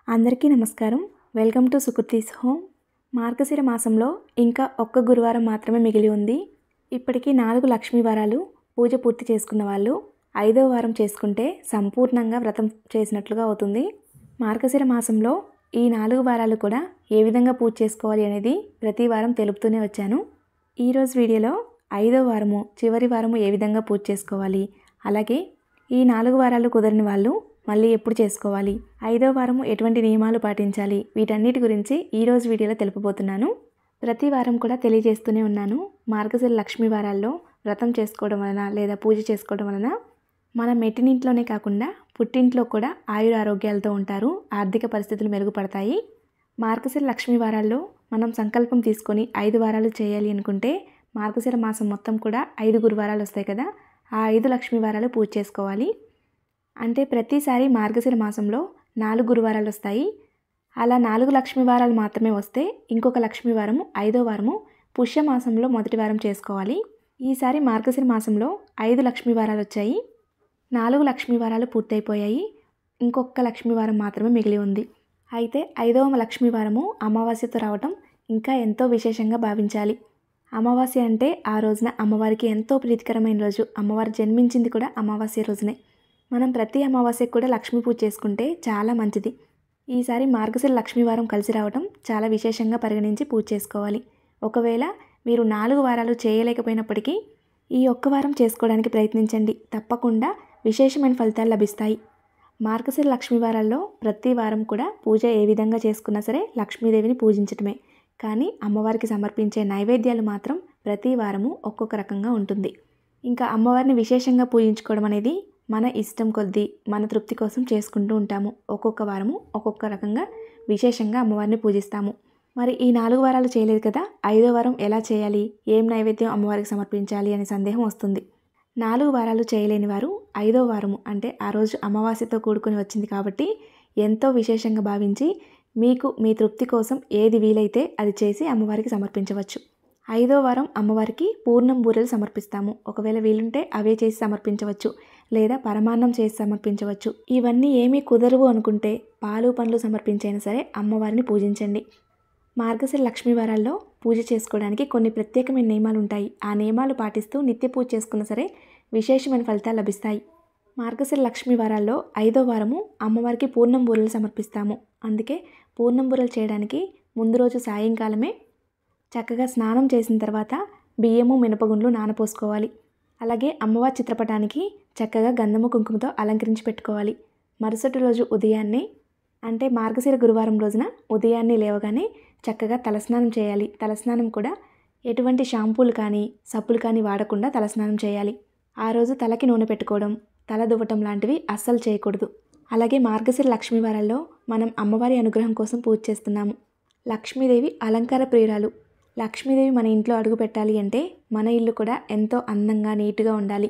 అందరికీ నమస్కారం. Welcome to Sukriti's home. మార్గశిర మాసంలో ఇంకా ఒక్క గురువారం మాత్రమే మిగిలి ఉంది. ఇప్పటికీ 4 లక్ష్మీ వారాలు పూజ పూర్తి చేసుకున్న వాళ్ళు 5వ వారం చేసుకుంటే సంపూర్ణంగా వ్రతం చేసినట్లుగా అవుతుంది. మార్గశిర మాసంలో ఈ 4 వారాలు కూడా ఏ విధంగా పూజ చేసుకోవాలి అనేది ప్రతి వారం తెలుపుతూనే వచ్చాను. ఈరోజు వీడియోలో 5వ వారము చివరి వారము ఏ విధంగా పూజ చేసుకోవాలి, అలాగే ఈ 4 వారాలు కుదరని వాళ్ళు మళ్ళీ ఎప్పుడు చేసుకోవాలి, 5వ వారము ఎటువంటి నియమాలు పాటించాలి, వీటన్నిటి గురించి ఈరోజు వీడియోలో తెలుపబోతున్నాను. ప్రతి వారం కూడా తెలియజేస్తూనే ఉన్నాను. మార్గశిర లక్ష్మీ వారాల్లో వ్రతం చేసుకోవడం వలన లేదా పూజ చేసుకోవడం వలన మన మెట్టినింట్లోనే కాకుండా పుట్టింట్లో కూడా ఆయురారోగ్యాలతో ఉంటారు, ఆర్థిక పరిస్థితులు మెరుగుపడతాయి. మార్గశిర లక్ష్మీ వారాల్లో మనం సంకల్పం తీసుకొని 5 వారాలు చేయాలి అనుకుంటే మార్గశిర మాసం మొత్తం కూడా 5 గురువారాలు వస్తాయి కదా, ఆ 5 లక్ష్మీ వారాలు పూజ చేసుకోవాలి. అంటే ప్రతిసారి మార్గశిర మాసంలో 4 గురువారాలు వస్తాయి. అలా 4 లక్ష్మీ వారాలు మాత్రమే వస్తే ఇంకొక లక్ష్మీ వారము 5వ వారము పుష్యమాసంలో మొదటి వారం చేసుకోవాలి. ఈసారి మార్గశిర మాసంలో 5 లక్ష్మీ వారాలు వచ్చాయి. 4 లక్ష్మీ వారాలు పూర్తయిపోయాయి. ఇంకొక లక్ష్మీ వారం మాత్రమే మిగిలి ఉంది. అయితే 5వ లక్ష్మీ వారము అమావాస్యతో రావటం ఇంకా ఎంతో విశేషంగా భావించాలి. అమావాస్య అంటే ఆ రోజున అమ్మవారికి ఎంతో ప్రీతికరమైన రోజు. అమ్మవారు జన్మించింది కూడా అమావాస్య రోజునే. మనం ప్రతి అమావాస్యకు కూడా లక్ష్మీ పూజ చేసుకుంటే చాలా మంచిది. ఈసారి మార్గశిర లక్ష్మీ వారం కలిసి రావడం చాలా విశేషంగా పరిగణించి పూజ చేసుకోవాలి. ఒకవేళ మీరు 4 వారాలు చేయలేకపోయినప్పటికీ ఈ ఒక్క వారం చేసుకోవడానికి ప్రయత్నించండి. తప్పకుండా విశేషమైన ఫలితాలు లభిస్తాయి. మార్గశిర లక్ష్మీ వారాల్లో ప్రతి వారం కూడా పూజ ఏ విధంగా చేసుకున్నా సరే లక్ష్మీదేవిని పూజించటమే. కానీ అమ్మవారికి సమర్పించే నైవేద్యాలు మాత్రం ప్రతి వారము ఒక్కొక్క రకంగా ఉంటుంది. ఇంకా అమ్మవారిని విశేషంగా పూజించుకోవడం అనేది మన ఇష్టం కొద్దీ మన తృప్తి కోసం చేసుకుంటూ ఉంటాము. ఒక్కొక్క వారము ఒక్కొక్క రకంగా విశేషంగా అమ్మవారిని పూజిస్తాము. మరి ఈ 4 వారాలు చేయలేదు కదా, 5వ వారం ఎలా చేయాలి, ఏం నైవేద్యం అమ్మవారికి సమర్పించాలి అనే సందేహం వస్తుంది. 4 వారాలు చేయలేని వారు 5వ వారము అంటే ఆ రోజు అమావాస్యతో కూడుకొని వచ్చింది కాబట్టి ఎంతో విశేషంగా భావించి మీకు మీ తృప్తి కోసం ఏది వీలైతే అది చేసి అమ్మవారికి సమర్పించవచ్చు. 5వ వారం అమ్మవారికి పూర్ణం బూరెలు సమర్పిస్తాము. ఒకవేళ వీలుంటే అవే చేసి సమర్పించవచ్చు, లేదా పరమాన్నం చేసి సమర్పించవచ్చు. ఇవన్నీ ఏమీ కుదరవు అనుకుంటే పాలు పండ్లు సమర్పించైనా సరే అమ్మవారిని పూజించండి. మార్గశిర లక్ష్మీ వారాల్లో పూజ చేసుకోవడానికి కొన్ని ప్రత్యేకమైన నియమాలు ఉంటాయి. ఆ నియమాలు పాటిస్తూ నిత్య పూజ చేసుకున్నా సరే విశేషమైన ఫలితాలు లభిస్తాయి. మార్గశిర లక్ష్మీ వారాల్లో 5వ వారము అమ్మవారికి పూర్ణం బూరెలు సమర్పిస్తాము. అందుకే పూర్ణం బూరెలు చేయడానికి ముందు రోజు సాయంకాలమే చక్కగా స్నానం చేసిన తర్వాత బియ్యము మినపగుండ్లు నానపోసుకోవాలి. అలాగే అమ్మవారి చిత్రపటానికి చక్కగా గంధము కుంకుమతో అలంకరించి పెట్టుకోవాలి. మరుసటి రోజు ఉదయాన్నే అంటే మార్గశిర గురువారం రోజున ఉదయాన్నే లేవగానే చక్కగా తలస్నానం చేయాలి. తలస్నానం కూడా ఎటువంటి షాంపూలు కానీ సబ్బులు కానీ వాడకుండా తలస్నానం చేయాలి. ఆ రోజు తలకి నూనె పెట్టుకోవడం, తల దువ్వటం లాంటివి అస్సలు చేయకూడదు. అలాగే మార్గశిర లక్ష్మీ వారాల్లో మనం అమ్మవారి అనుగ్రహం కోసం పూజ చేస్తున్నాము. లక్ష్మీదేవి అలంకార ప్రియురాలు. లక్ష్మీదేవి మన ఇంట్లో అడుగు పెట్టాలి అంటే మన ఇల్లు కూడా ఎంతో అందంగా నీట్గా ఉండాలి.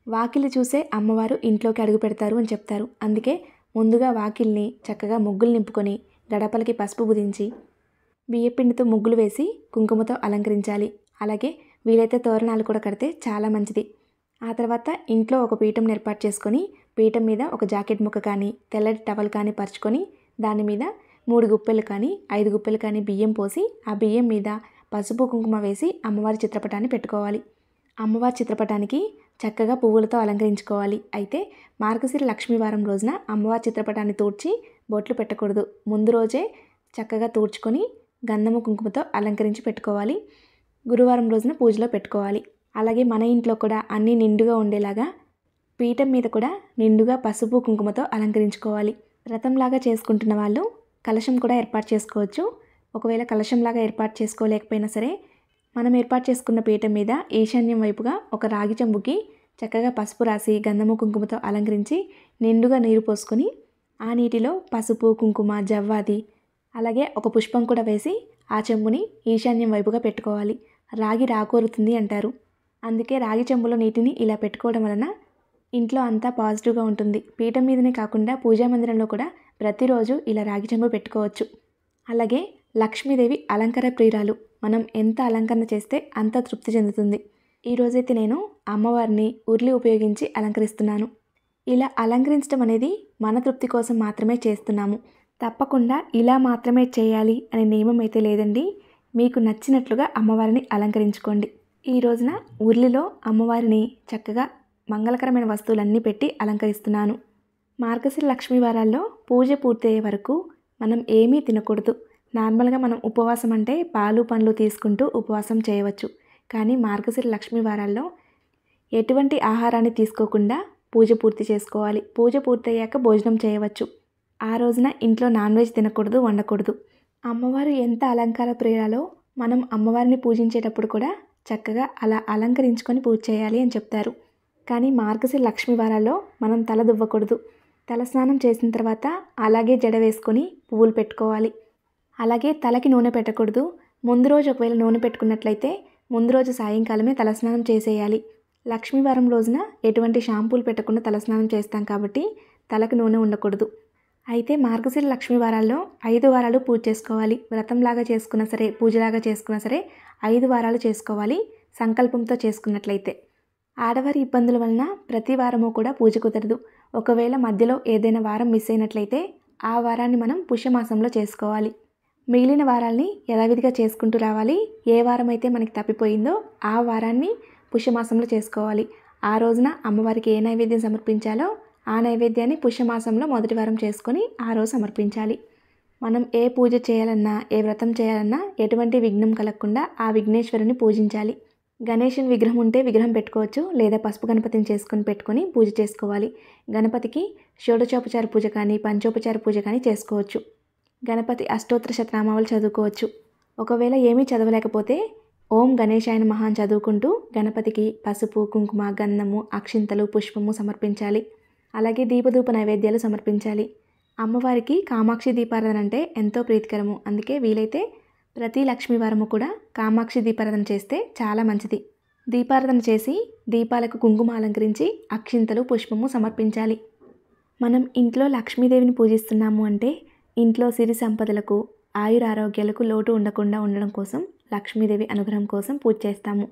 వాకిలి చూసే అమ్మవారు ఇంట్లోకి అడుగు పెడతారు అని చెప్తారు. అందుకే ముందుగా వాకిల్ని చక్కగా ముగ్గులు నింపుకొని గడపలకి పసుపు బుదించి బియ్యపిండితో ముగ్గులు వేసి కుంకుమతో అలంకరించాలి. అలాగే వీలైతే తోరణాలు కూడా కడితే చాలా మంచిది. ఆ తర్వాత ఇంట్లో ఒక పీఠం ఏర్పాటు చేసుకొని పీఠం మీద ఒక జాకెట్ ముక్క కానీ తెల్లటి టవల్ కానీ పరుచుకొని దాని మీద 3 గుప్పెలు కానీ 5 గుప్పెలు కానీ బియ్యం పోసి ఆ బియ్యం మీద పసుపు కుంకుమ వేసి అమ్మవారి చిత్రపటాన్ని పెట్టుకోవాలి. అమ్మవారి చిత్రపటానికి చక్కగా పువ్వులతో అలంకరించుకోవాలి. అయితే మార్గశిర లక్ష్మీ వారం రోజున అమ్మవారి చిత్రపటాన్ని తూడ్చి బొట్లు పెట్టకూడదు. ముందు రోజే చక్కగా తూడ్చుకొని గంధము కుంకుమతో అలంకరించి పెట్టుకోవాలి. గురువారం రోజున పూజలో పెట్టుకోవాలి. అలాగే మన ఇంట్లో కూడా అన్నీ నిండుగా ఉండేలాగా పీఠం మీద కూడా నిండుగా పసుపు కుంకుమతో అలంకరించుకోవాలి. వ్రతంలాగా చేసుకుంటున్న వాళ్ళు కలశం కూడా ఏర్పాటు చేసుకోవచ్చు. ఒకవేళ కలశంలాగా ఏర్పాటు చేసుకోలేకపోయినా సరే మనం ఏర్పాటు చేసుకున్న పీఠం మీద ఈశాన్యం వైపుగా ఒక రాగి చెంబుకి చక్కగా పసుపు రాసి గంధము కుంకుమతో అలంకరించి నిండుగా నీరు పోసుకొని ఆ నీటిలో పసుపు కుంకుమ జవ్వాది అలాగే ఒక పుష్పం కూడా వేసి ఆ చెంబుని ఈశాన్యం వైపుగా పెట్టుకోవాలి. రాగి రాకోరుతుంది అంటారు. అందుకే రాగి చెంబులో నీటిని ఇలా పెట్టుకోవడం వలన ఇంట్లో అంతా పాజిటివ్గా ఉంటుంది. పీఠం మీదనే కాకుండా పూజా మందిరంలో కూడా ప్రతిరోజు ఇలా రాగి చెంబు పెట్టుకోవచ్చు. అలాగే లక్ష్మీదేవి అలంకార ప్రియురాలు. మనం ఎంత అలంకరణ చేస్తే అంత తృప్తి చెందుతుంది. ఈరోజైతే నేను అమ్మవారిని ఉర్లి ఉపయోగించి అలంకరిస్తున్నాను. ఇలా అలంకరించడం అనేది మన తృప్తి కోసం మాత్రమే చేస్తున్నాము. తప్పకుండా ఇలా మాత్రమే చేయాలి అనే నియమం అయితే లేదండి. మీకు నచ్చినట్లుగా అమ్మవారిని అలంకరించుకోండి. ఈ రోజున ఉర్లిలో అమ్మవారిని చక్కగా మంగళకరమైన వస్తువులన్నీ పెట్టి అలంకరిస్తున్నాను. మార్గశిర లక్ష్మీ వారాల్లో పూజ పూర్తయ్యే వరకు మనం ఏమీ తినకూడదు. నార్మల్గా మనం ఉపవాసం అంటే పాలు పండ్లు తీసుకుంటూ ఉపవాసం చేయవచ్చు. కానీ మార్గశిర లక్ష్మీ వారాల్లో ఎటువంటి ఆహారాన్ని తీసుకోకుండా పూజ పూర్తి చేసుకోవాలి. పూజ పూర్తయ్యాక భోజనం చేయవచ్చు. ఆ రోజున ఇంట్లో నాన్ వెజ్ తినకూడదు, వండకూడదు. అమ్మవారు ఎంత అలంకార ప్రియురాలో మనం అమ్మవారిని పూజించేటప్పుడు కూడా చక్కగా అలా అలంకరించుకొని పూజ చేయాలి అని చెప్తారు. కానీ మార్గశిర లక్ష్మీ వారాల్లో మనం తల దువ్వకూడదు. తలస్నానం చేసిన తర్వాత అలాగే జడ వేసుకొని పువ్వులు పెట్టుకోవాలి. అలాగే తలకి నూనె పెట్టకూడదు. ముందు రోజు ఒకవేళ నూనె పెట్టుకున్నట్లయితే ముందు రోజు సాయంకాలమే తలస్నానం చేసేయాలి. లక్ష్మీవారం రోజున ఎటువంటి షాంపూలు పెట్టకుండా తలస్నానం చేస్తాం కాబట్టి తలకు నూనె ఉండకూడదు. అయితే మార్గశిర లక్ష్మీ వారాల్లో 5 వారాలు పూజ చేసుకోవాలి. వ్రతంలాగా చేసుకున్నా సరే, పూజలాగా చేసుకున్నా సరే 5 వారాలు చేసుకోవాలి సంకల్పంతో చేసుకున్నట్లయితే. ఆడవారి ఇబ్బందుల వలన ప్రతి వారము కూడా పూజ కుదరదు. ఒకవేళ మధ్యలో ఏదైనా వారం మిస్ అయినట్లయితే ఆ వారాన్ని మనం పుష్యమాసంలో చేసుకోవాలి. మిగిలిన వారాల్ని యథావిధిగా చేసుకుంటూ రావాలి. ఏ వారం అయితే మనకి తప్పిపోయిందో ఆ వారాన్ని పుష్యమాసంలో చేసుకోవాలి. ఆ రోజున అమ్మవారికి ఏ నైవేద్యం సమర్పించాలో ఆ నైవేద్యాన్ని పుష్యమాసంలో మొదటి వారం చేసుకొని ఆ రోజు సమర్పించాలి. మనం ఏ పూజ చేయాలన్నా, ఏ వ్రతం చేయాలన్నా ఎటువంటి విఘ్నం కలగకుండా ఆ విఘ్నేశ్వరుని పూజించాలి. గణేశుని విగ్రహం ఉంటే విగ్రహం పెట్టుకోవచ్చు, లేదా పసుపు గణపతిని పెట్టుకొని పూజ చేసుకోవాలి. గణపతికి షోడశోపచార పూజ కానీ, పంచోపచార పూజ కానీ చేసుకోవచ్చు. గణపతి అష్టోత్తర శతనామావళి చదువుకోవచ్చు. ఒకవేళ ఏమీ చదవలేకపోతే ఓం గణేశాయ నమః అని చదువుకుంటూ గణపతికి పసుపు, కుంకుమ, గంధము, అక్షింతలు, పుష్పము సమర్పించాలి. అలాగే దీపధూప నైవేద్యాలు సమర్పించాలి. అమ్మవారికి కామాక్షి దీపారాధన అంటే ఎంతో ప్రీతికరము. అందుకే వీలైతే ప్రతి లక్ష్మీవారము కూడా కామాక్షి దీపారాధన చేస్తే చాలా మంచిది. దీపారాధన చేసి దీపాలకు కుంకుమ అలంకరించి అక్షింతలు, పుష్పము సమర్పించాలి. మనం ఇంట్లో లక్ష్మీదేవిని పూజిస్తున్నాము అంటే ఇంట్లో సిరి సంపదలకు, ఆయురారోగ్యాలకు లోటు ఉండకుండా ఉండడం కోసం, లక్ష్మీదేవి అనుగ్రహం కోసం పూజ చేస్తాము.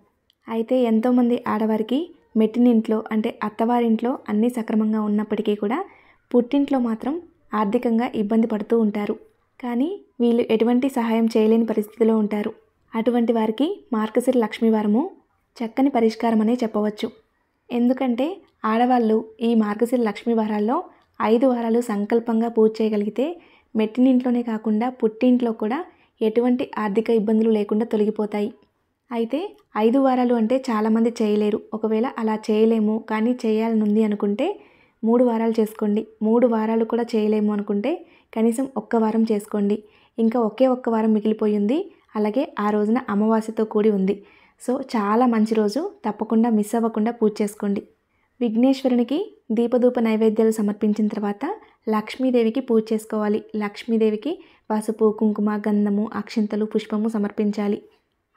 అయితే ఎంతోమంది ఆడవారికి మెట్టినింట్లో అంటే అత్తవారింట్లో అన్నీ సక్రమంగా ఉన్నప్పటికీ కూడా పుట్టింట్లో మాత్రం ఆర్థికంగా ఇబ్బంది పడుతూ ఉంటారు. కానీ వీళ్ళు ఎటువంటి సహాయం చేయలేని పరిస్థితిలో ఉంటారు. అటువంటి వారికి మార్గశిర లక్ష్మీవారము చక్కని పరిష్కారం అనే చెప్పవచ్చు. ఎందుకంటే ఆడవాళ్ళు ఈ మార్గశిర లక్ష్మీ వారాల్లో 5 వారాలు సంకల్పంగా పూజ చేయగలిగితే మెట్టినింట్లోనే కాకుండా పుట్టింట్లో కూడా ఎటువంటి ఆర్థిక ఇబ్బందులు లేకుండా తొలగిపోతాయి. అయితే 5 వారాలు అంటే చాలామంది చేయలేరు. ఒకవేళ అలా చేయలేము కానీ చేయాలనుంది అనుకుంటే 3 వారాలు చేసుకోండి. 3 వారాలు కూడా చేయలేము అనుకుంటే కనీసం 1 వారం చేసుకోండి. ఇంకా ఒకే 1 వారం మిగిలిపోయింది. అలాగే ఆ రోజున అమావాస్యతో కూడి ఉంది. సో చాలా మంచి రోజు. తప్పకుండా మిస్ అవ్వకుండా పూజ చేసుకోండి. విఘ్నేశ్వరునికి దీపధూప నైవేద్యాలు సమర్పించిన తర్వాత లక్ష్మీదేవికి పూజ చేసుకోవాలి. లక్ష్మీదేవికి పసుపు, కుంకుమ, గంధము, అక్షింతలు, పుష్పము సమర్పించాలి.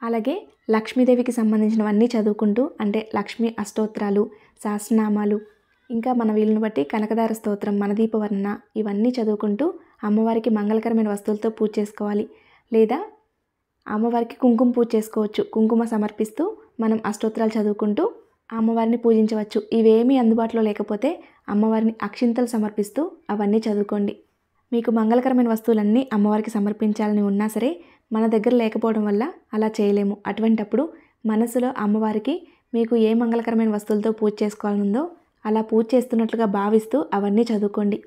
అలాగే లక్ష్మీదేవికి సంబంధించినవన్నీ చదువుకుంటూ అంటే లక్ష్మీ అష్టోత్తరాలు, సహస్రనామాలు, ఇంకా మన వీలుని బట్టి కనకదార స్తోత్రం, మనదీపవర్ణన ఇవన్నీ చదువుకుంటూ అమ్మవారికి మంగళకరమైన వస్తువులతో పూజ చేసుకోవాలి. లేదా అమ్మవారికి కుంకుమ పూజ చేసుకోవచ్చు. కుంకుమ సమర్పిస్తూ మనం అష్టోత్తరాలు చదువుకుంటూ అమ్మవారిని పూజించవచ్చు. ఇవేమీ అందుబాటులో లేకపోతే అమ్మవారిని అక్షింతలు సమర్పిస్తూ అవన్నీ చదువుకోండి. మీకు మంగళకరమైన వస్తువులన్నీ అమ్మవారికి సమర్పించాలని ఉన్నా సరే మన దగ్గర లేకపోవడం వల్ల అలా చేయలేము. అటువంటప్పుడు మనసులో అమ్మవారికి మీకు ఏ మంగళకరమైన వస్తువులతో పూజ చేసుకోవాలనుందో అలా పూజ చేస్తున్నట్లుగా భావిస్తూ అవన్నీ చదువుకోండి.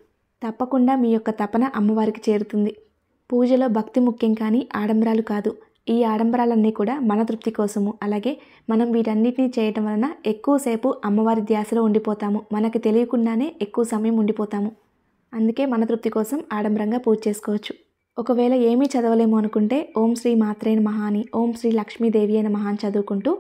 తప్పకుండా మీ యొక్క తపన అమ్మవారికి చేరుతుంది. పూజలో భక్తి ముఖ్యం కానీ ఆడంబరాలు కాదు. ఈ ఆడంబరాలన్నీ కూడా మన తృప్తి కోసము. అలాగే మనం వీటన్నిటిని చేయటం వలన ఎక్కువసేపు అమ్మవారి ధ్యాసలో ఉండిపోతాము. మనకు తెలియకుండానే ఎక్కువ సమయం ఉండిపోతాము. అందుకే మన తృప్తి కోసం ఆడంబరంగా పూజ చేసుకోవచ్చు. ఒకవేళ ఏమీ చదవలేము అనుకుంటే ఓం శ్రీ మాత్రే నమః అని, ఓం శ్రీ లక్ష్మీదేవి నమః అని చదువుకుంటూ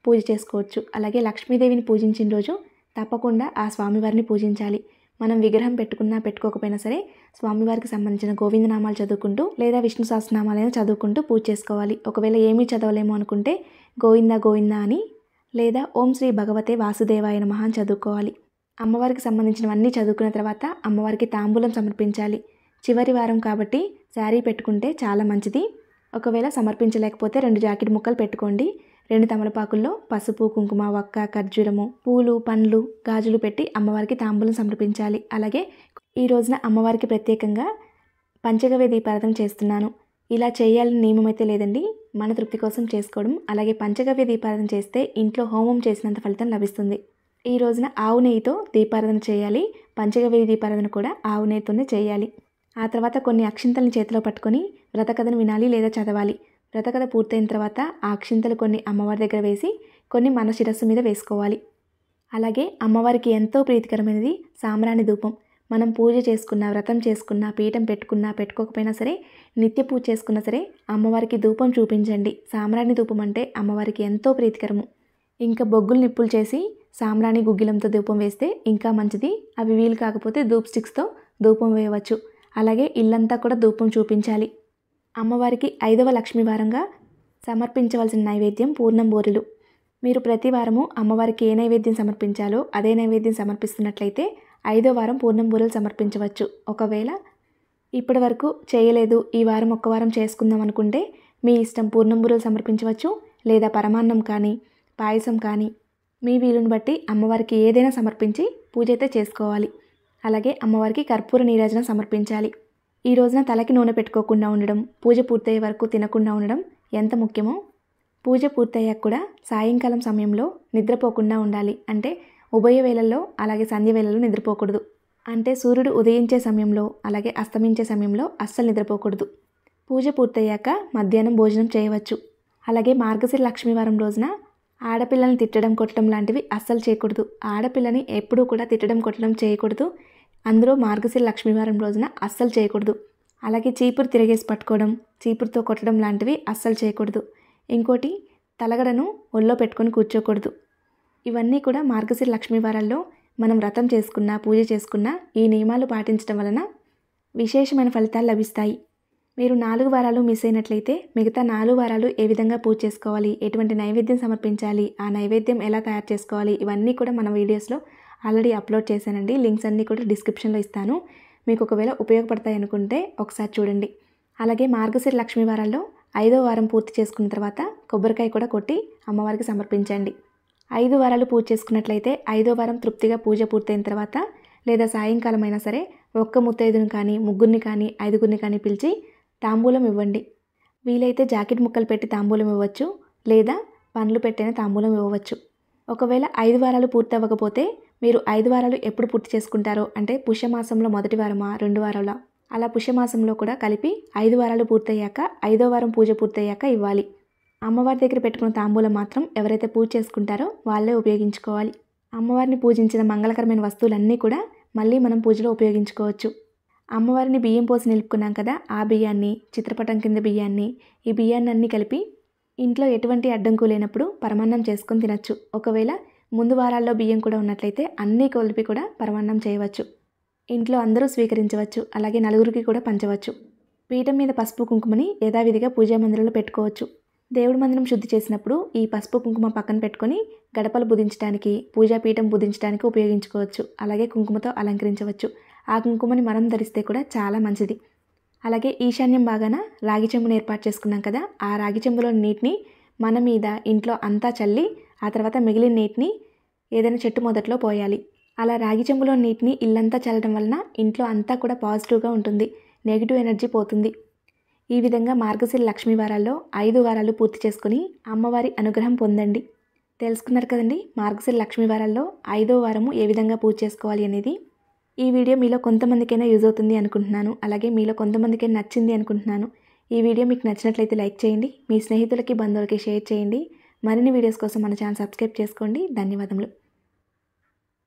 పూజ చేసుకోవచ్చు. అలాగే లక్ష్మీదేవిని పూజించిన రోజు తప్పకుండా ఆ స్వామివారిని పూజించాలి. మనం విగ్రహం పెట్టుకున్నా పెట్టుకోకపోయినా సరే స్వామివారికి సంబంధించిన గోవిందనామాలు చదువుకుంటూ లేదా విష్ణు సహస్రనామాలైనా చదువుకుంటూ పూజ చేసుకోవాలి. ఒకవేళ ఏమీ చదవలేము అనుకుంటే గోవింద గోవింద అని లేదా ఓం శ్రీ భగవతే వాసుదేవాయ నమః అని చదువుకోవాలి. అమ్మవారికి సంబంధించినవన్నీ చదువుకున్న తర్వాత అమ్మవారికి తాంబూలం సమర్పించాలి. చివరి వారం కాబట్టి శారీ పెట్టుకుంటే చాలా మంచిది. ఒకవేళ సమర్పించలేకపోతే 2 జాకెట్ ముక్కలు పెట్టుకోండి. 2 తమలపాకుల్లో పసుపు, కుంకుమ, వక్క, ఖర్జూరము, పూలు, పండ్లు, గాజులు పెట్టి అమ్మవారికి తాంబూలం సమర్పించాలి. అలాగే ఈ రోజున అమ్మవారికి ప్రత్యేకంగా పంచగవ్య దీపారాధన చేస్తున్నాను. ఇలా చేయాలని నియమం అయితే లేదండి, మన తృప్తి కోసం చేసుకోవడం. అలాగే పంచగవ్య దీపారాధన చేస్తే ఇంట్లో హోమం చేసినంత ఫలితం లభిస్తుంది. ఈ రోజున ఆవు నెయ్యితో దీపారాధన చేయాలి. పంచగవ్య దీపారాధన కూడా ఆవు నెయ్యితోనే చేయాలి. ఆ తర్వాత కొన్ని అక్షింతలను చేతిలో పట్టుకొని వ్రతకథను వినాలి లేదా చదవాలి. వ్రతకథ పూర్తయిన తర్వాత ఆ అక్షింతలు కొన్ని అమ్మవారి దగ్గర వేసి కొన్ని మన శిరస్సు మీద వేసుకోవాలి. అలాగే అమ్మవారికి ఎంతో ప్రీతికరమైనది సాంబ్రాణి ధూపం. మనం పూజ చేసుకున్నా, వ్రతం చేసుకున్నా, పీఠం పెట్టుకున్నా పెట్టుకోకపోయినా సరే, నిత్య పూజ చేసుకున్నా సరే అమ్మవారికి ధూపం చూపించండి. సాంబ్రాణి ధూపం అంటే అమ్మవారికి ఎంతో ప్రీతికరము. ఇంకా బొగ్గులు నిప్పులు చేసి సాంబ్రాణి గుగ్గిలంతో ధూపం వేస్తే ఇంకా మంచిది. అవి వీలు కాకపోతే ధూప్ స్టిక్స్తో ధూపం వేయవచ్చు. అలాగే ఇల్లంతా కూడా ధూపం చూపించాలి. అమ్మవారికి 5వ లక్ష్మీ వారంగా సమర్పించవలసిన నైవేద్యం పూర్ణం బూరెలు. మీరు ప్రతి వారము అమ్మవారికి ఏ నైవేద్యం సమర్పించాలో అదే నైవేద్యం సమర్పిస్తున్నట్లయితే 5వ వారం పూర్ణం బూరెలు సమర్పించవచ్చు. ఒకవేళ ఇప్పటి వరకు చేయలేదు, ఈ వారం ఒక్క వారం చేసుకుందాం అనుకుంటే మీ ఇష్టం, పూర్ణం బూరెలు సమర్పించవచ్చు. లేదా పరమాన్నం కానీ పాయసం కానీ మీ వీలుని బట్టి అమ్మవారికి ఏదైనా సమర్పించి పూజ అయితే చేసుకోవాలి. అలాగే అమ్మవారికి కర్పూర నీరాజనం సమర్పించాలి. ఈ రోజున తలకి నూనె పెట్టుకోకుండా ఉండడం, పూజ పూర్తయ్యే వరకు తినకుండా ఉండడం ఎంత ముఖ్యమో, పూజ పూర్తయ్యాక కూడా సాయంకాలం సమయంలో నిద్రపోకుండా ఉండాలి. అంటే ఉభయ వేళల్లో అలాగే సంధ్య వేళల్లో నిద్రపోకూడదు. అంటే సూర్యుడు ఉదయించే సమయంలో అలాగే అస్తమించే సమయంలో అస్సలు నిద్రపోకూడదు. పూజ పూర్తయ్యాక మధ్యాహ్నం భోజనం చేయవచ్చు. అలాగే మార్గశిర లక్ష్మీవారం రోజున ఆడపిల్లల్ని తిట్టడం కొట్టడం లాంటివి అస్సలు చేయకూడదు. ఆడపిల్లని ఎప్పుడూ కూడా తిట్టడం కొట్టడం చేయకూడదు. అందులో మార్గశిర లక్ష్మీవారం రోజున అస్సలు చేయకూడదు. అలాగే చీపురు తిరగేసి పట్టుకోవడం, చీపురుతో కొట్టడం లాంటివి అస్సలు చేయకూడదు. ఇంకోటి, తలగడను ఒళ్ళో పెట్టుకొని కూర్చోకూడదు. ఇవన్నీ కూడా మార్గశిర లక్ష్మీవారాల్లో మనం వ్రతం చేసుకున్నా పూజ చేసుకున్నా ఈ నియమాలు పాటించడం వలన విశేషమైన ఫలితాలు లభిస్తాయి. మీరు 4 వారాలు మిస్ అయినట్లయితే మిగతా 4 వారాలు ఏ విధంగా పూజ చేసుకోవాలి, ఎటువంటి నైవేద్యం సమర్పించాలి, ఆ నైవేద్యం ఎలా తయారు చేసుకోవాలి, ఇవన్నీ కూడా మన వీడియోస్లో ఆల్రెడీ అప్లోడ్ చేశానండి. లింక్స్ అన్నీ కూడా డిస్క్రిప్షన్లో ఇస్తాను. మీకు ఒకవేళ ఉపయోగపడతాయి అనుకుంటే ఒకసారి చూడండి. అలాగే మార్గశిర లక్ష్మీవారాల్లో 5వ వారం పూర్తి చేసుకున్న తర్వాత కొబ్బరికాయ కూడా కొట్టి అమ్మవారికి సమర్పించండి. 5 వారాలు పూజ చేసుకున్నట్లయితే 5వ వారం తృప్తిగా పూజ పూర్తయిన తర్వాత లేదా సాయంకాలం అయినా సరే ఒక్క ముత్తైదుని కానీ, ముగ్గురిని కానీ, 5గురిని కానీ పిలిచి తాంబూలం ఇవ్వండి. వీలైతే జాకెట్ ముక్కలు పెట్టి తాంబూలం ఇవ్వచ్చు, లేదా పండ్లు పెట్టిన తాంబూలం ఇవ్వవచ్చు. ఒకవేళ 5 వారాలు పూర్తి అవ్వకపోతే మీరు 5 వారాలు ఎప్పుడు పూర్తి చేసుకుంటారో, అంటే పుష్యమాసంలో మొదటి వారమా 2 వారాల, అలా పుష్యమాసంలో కూడా కలిపి 5 వారాలు పూర్తయ్యాక 5వ వారం పూజ పూర్తయ్యాక ఇవ్వాలి. అమ్మవారి దగ్గర పెట్టుకున్న తాంబూలం మాత్రం ఎవరైతే పూజ చేసుకుంటారో వాళ్ళే ఉపయోగించుకోవాలి. అమ్మవారిని పూజించిన మంగళకరమైన వస్తువులన్నీ కూడా మళ్ళీ మనం పూజలో ఉపయోగించుకోవచ్చు. అమ్మవారిని బియ్యం పోసి నిలుపుకున్నాం కదా, ఆ బియ్యాన్ని, చిత్రపటం కింద బియ్యాన్ని, ఈ బియ్యాన్ని అన్నీ కలిపి ఇంట్లో ఎటువంటి అడ్డంకు లేనప్పుడు పరమాన్నం చేసుకొని తినచ్చు. ఒకవేళ ముందు వారాల్లో బియ్యం కూడా ఉన్నట్లయితే అన్నీ కలిపి కూడా పరమాన్నం చేయవచ్చు. ఇంట్లో అందరూ స్వీకరించవచ్చు. అలాగే నలుగురికి కూడా పంచవచ్చు. పీఠం మీద పసుపు కుంకుమని యథావిధిగా పూజా మందిరంలో పెట్టుకోవచ్చు. దేవుడి మందిరం శుద్ధి చేసినప్పుడు ఈ పసుపు కుంకుమ పక్కన పెట్టుకొని గడపలు బుధించడానికి, పూజాపీఠం బుధించడానికి ఉపయోగించుకోవచ్చు. అలాగే కుంకుమతో అలంకరించవచ్చు. ఆ కుంకుమని మనం ధరిస్తే కూడా చాలా మంచిది. అలాగే ఈశాన్యం భాగాన రాగి చెంబును ఏర్పాటు చేసుకున్నాం కదా, ఆ రాగి చెంబులోని నీటిని మన మీద ఇంట్లో అంతా చల్లి ఆ తర్వాత మిగిలిన నీటిని ఏదైనా చెట్టు మొదట్లో పోయాలి. అలా రాగి చెంబులో నీటిని ఇల్లంతా చల్లడం వలన ఇంట్లో అంతా కూడా పాజిటివ్గా ఉంటుంది, నెగిటివ్ ఎనర్జీ పోతుంది. ఈ విధంగా మార్గశిర లక్ష్మీ వారాల్లో 5 వారాలు పూర్తి చేసుకుని అమ్మవారి అనుగ్రహం పొందండి. తెలుసుకున్నారు కదండి, మార్గశిర లక్ష్మీ వారాల్లో 5వ వారము ఏ విధంగా పూజ చేసుకోవాలి అనేది. ఈ వీడియో మీలో కొంతమందికైనా యూజ్ అవుతుంది అనుకుంటున్నాను. అలాగే మీలో కొంతమందికైనా నచ్చింది అనుకుంటున్నాను. ఈ వీడియో మీకు నచ్చినట్లయితే లైక్ చేయండి, మీ స్నేహితులకి బంధువులకి షేర్ చేయండి. మరిన్ని వీడియోస్ కోసం మన ఛానల్ సబ్స్క్రైబ్ చేసుకోండి. ధన్యవాదములు.